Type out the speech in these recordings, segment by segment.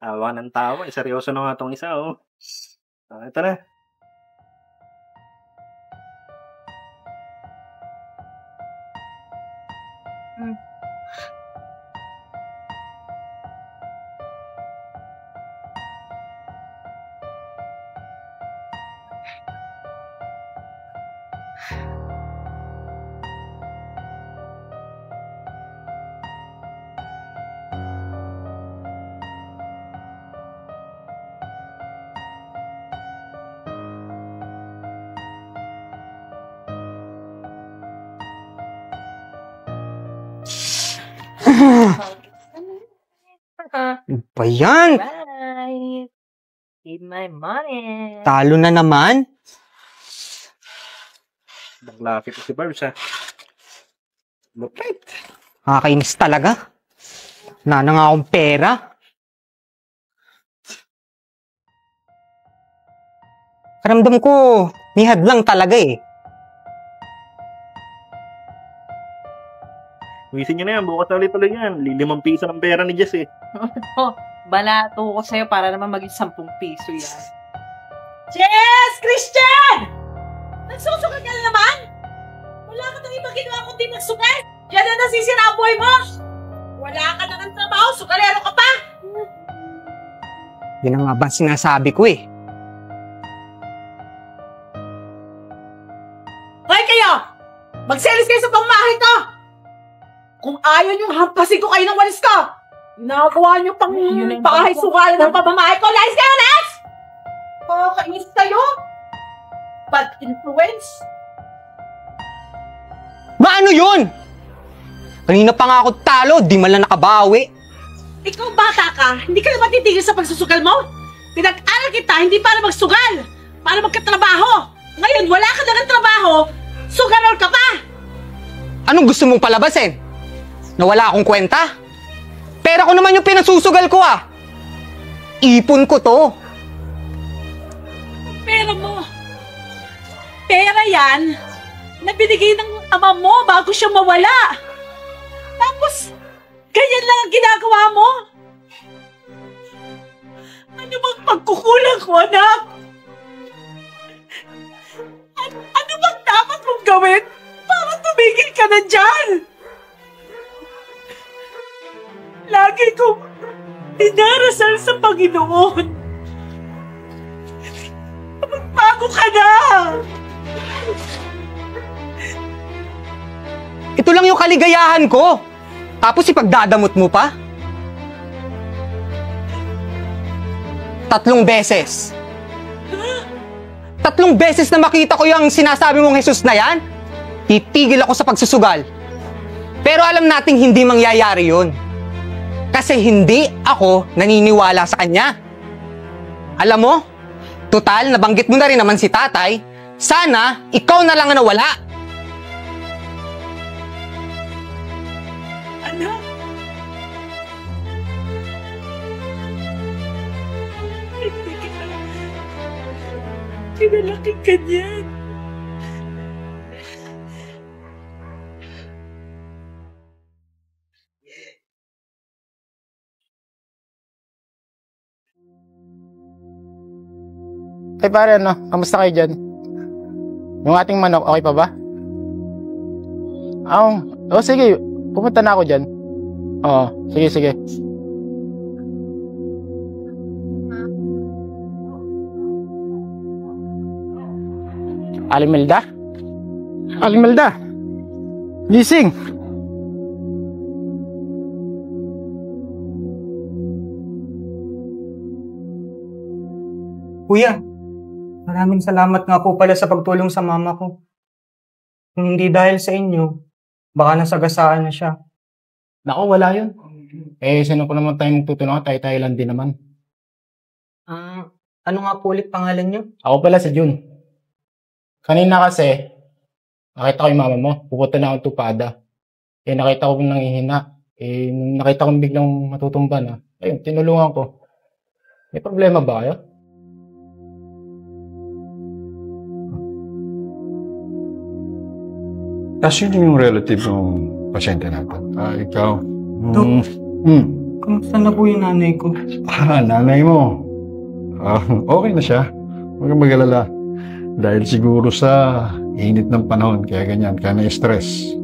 Tawa ng tawa, seryoso na nga 'tong isa, oh. Ito na. Ba yan? Right. Need my money. Talo na naman? Naglaki to si Barbs, ha. Lupit. Nakakainis talaga. Wala na nga akong pera. Karamdam ko, may hadlang talaga eh. Wisin nyo na yan, bukas na ulit yan. 5 piso ng pera ni Jess, eh. Balato ko sa'yo para naman maging 10 piso yan. Jess! Christian! Nagsusugal ka na naman? Wala ka nang ibang ginawa kundi magsugal? Yan na nasisira ang buhay mo! Wala ka na ng trabaho, sugalero ka pa! Yun ang nga ba sinasabi ko eh. Hoy kayo! Magselis kayo sa pamamahay ko! Kung ayaw niyong hampasin ko kayo ng walis ko, nagawa niyo pang pakahay-sugalan ng pamamahay ko. Lais kayo, Lais! Pakakainis kayo? Bad influence? Ba ano yun? Kanina pa nga ako talo, di man lang nakabawi. Ikaw bata ka, hindi ka naman titigil sa pagsusugal mo. Pinag-aral kita, hindi para magsugal, para magkatrabaho. Ngayon, wala ka na ng trabaho, sugarol ka pa! Anong gusto mong palabasin? Na wala akong kwenta? Pera ko naman yung pinasusugal ko ah. Ipon ko to. Pera mo. Pera yan na binigay ng ama mo bago siya mawala. Tapos, ganyan lang ang ginagawa mo. Ano bang pagkukulang ko, anak? Ano bang dapat mong gawin para tumigil ka na dyan? Lagi kong dinarasal sa Panginoon. Magbago ka na! Ito lang yung kaligayahan ko. Tapos ipagdadamot mo pa? 3 beses. 3 beses na makita ko yung sinasabi mong Jesus na yan, titigil ako sa pagsusugal. Pero alam nating hindi mangyayari yun. Kasi hindi ako naniniwala sa kanya. Alam mo, total, nabanggit mo na rin naman si tatay, sana ikaw na lang ang nawala. Anak, hindi kita kinalaking ganyan. Ay pare, ano? Kamusta kayo dyan? Yung ating manok, okay pa ba? Sige. Pupunta na ako dyan. Oo, sige. Alimelda? Alimelda! Gising! Kuya, maraming salamat nga po pala sa pagtulong sa mama ko. Kung hindi dahil sa inyo, baka nasagasaan na siya. Naku, wala yun. Sino ko naman tayo magtutulungan? Tayo lang din naman. Ano nga po ulit pangalan niyo? Ako pala si Jun. Kanina kasi, nakita ko yung mama mo. Pupunta na akong tupada. Nakita ko nangihina. Nakita ko biglang matutumba na. Ayun, tinulungan ko. May problema ba kayo? Tapos yun yung relative ng pasyente natin. Ikaw. Kamusta na po yung nanay ko? Nanay mo. Okay na siya. Huwag kang mag-alala. Dahil siguro sa init ng panahon, kaya ganyan, kaya na-stress.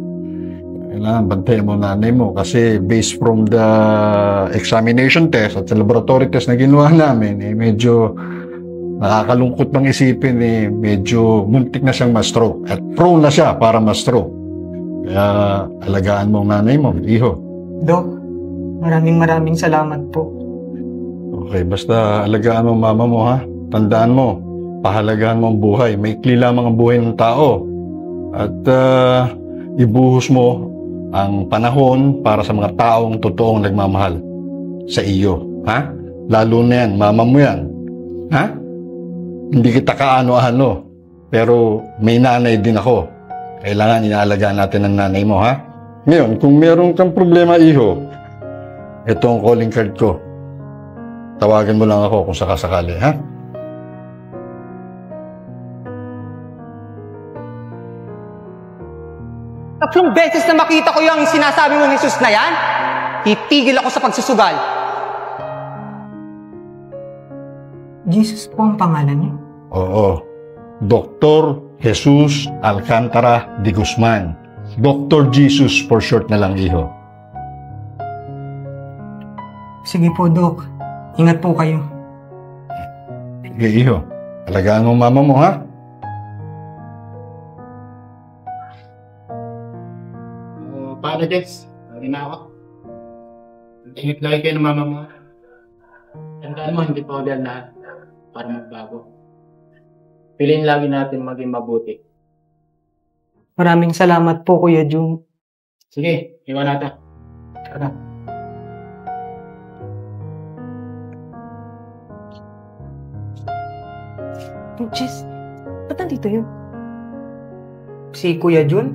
Kailangan bantayan mo nanay mo kasi based from the examination test at sa laboratory test na ginawa namin, medyo nakakalungkot bang isipin, medyo muntik na siyang ma-stroke at prone na siya para ma-stroke. Kaya alagaan mo ang nanay mo, iho. Dok, maraming salamat po. Okay, basta alagaan mo mama mo, ha? Tandaan mo, pahalagahan mo ang buhay. Maikli lamang ang buhay ng tao. At ibuhos mo ang panahon para sa mga taong totoong nagmamahal sa iyo, ha? Lalo na yan, mama mo yan, ha? Hindi kita kaano-ano, pero may nanay din ako. Kailangan inaalagaan natin ang nanay mo, ha? Ngayon, kung meron kang problema, iho, ito ang calling card ko. Tawagan mo lang ako kung sakasakali, ha? Tatlong beses na makita ko yung sinasabi mong Jesus na yan, titigil ako sa pagsusugal. Jesus po ang pangalan niyo? Oo. Dr. Jesus Alcantara de Guzman. Dr. Jesus for short na lang, iho. Sige po, Dok. Ingat po kayo. Sige, iho. Alagaan mo mama mo, ha? Paano, Jess? Lagi na ako. Ingat lagi kayo ng mama mo. Tandaan mo, hindi pa ulit lahat para magbago. Piliin lagi natin maging mabuti. Maraming salamat po, Kuya Jun. Sige, iwan natin. Tara. Jess, ba't nandito yun? Si Kuya Jun?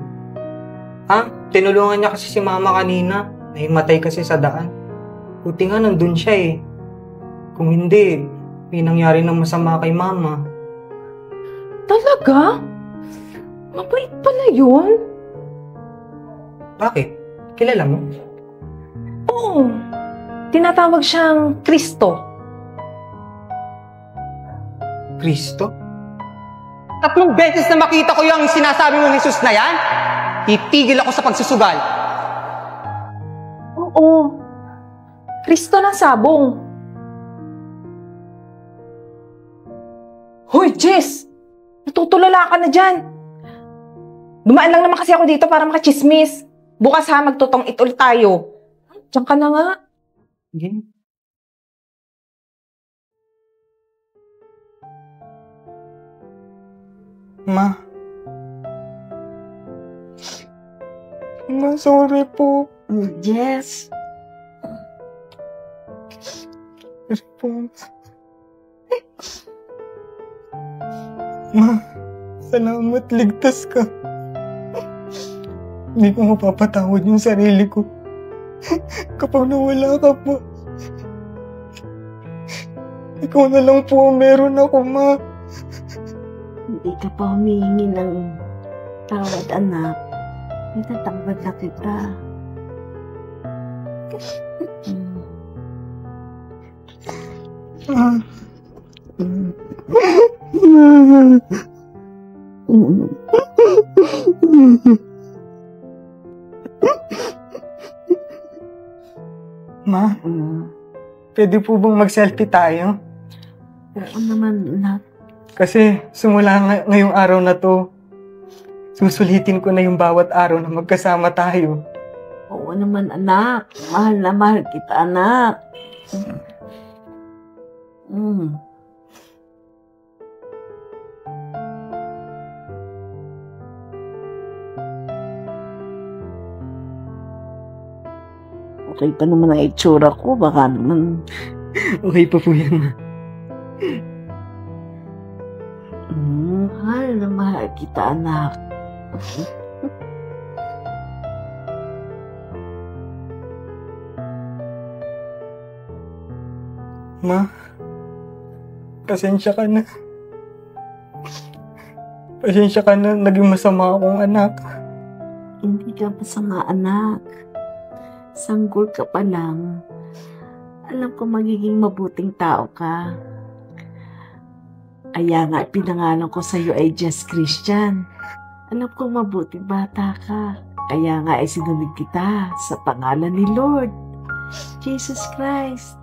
Ha? Tinulungan niya kasi si Mama kanina. Nahimatay kasi sa daan. Buti nga nandun siya eh. Kung hindi, may nangyari ng masama kay Mama. Talaga? Mabait pala yun? Bakit? Kilala mo? Oo. Tinatawag siyang Kristo. Kristo? Tatlong beses na makita ko yung sinasabi mong Jesus na yan, titigil ako sa pagsusugal. Oo. Kristo ng sabong. Hoy, Jess! Natutulala ka na dyan. Dumaan lang naman kasi ako dito para makachismis. Bukas ha, magtutong ulit tayo. Diyan ka na nga. Sige. Ma. Ma, sorry po. Jess. Sorry po. Ma, salamat, ligtas ka. Hindi ko mapapatawad yung sarili ko kapag nawala ka po. Ikaw na lang po ang meron ako, Ma. Hindi ka pa humihingi ng tawad, anak. Itatawad na kita. Ma, pwede po bang mag-selfie tayo? Oo naman, anak. Kasi simula ngayong araw na to, susulitin ko na yung bawat araw na magkasama tayo. Oo naman, anak. Mahal na mahal kita, anak. Okay pa naman ang itsura ko. Baka naman... Okay pa po yan, Ma. Mahal na mahal kita, anak. Ma, pasensya ka na. Pasensya ka na, naging masama akong anak. Hindi ka masama, anak. Sanggol ka pa lang. Alam ko magiging mabuting tao ka. Kaya nga, pinangalan ko sa'yo ay Just Christian. Alam ko mabuting bata ka. Kaya nga, sinunod kita sa pangalan ni Lord Jesus Christ.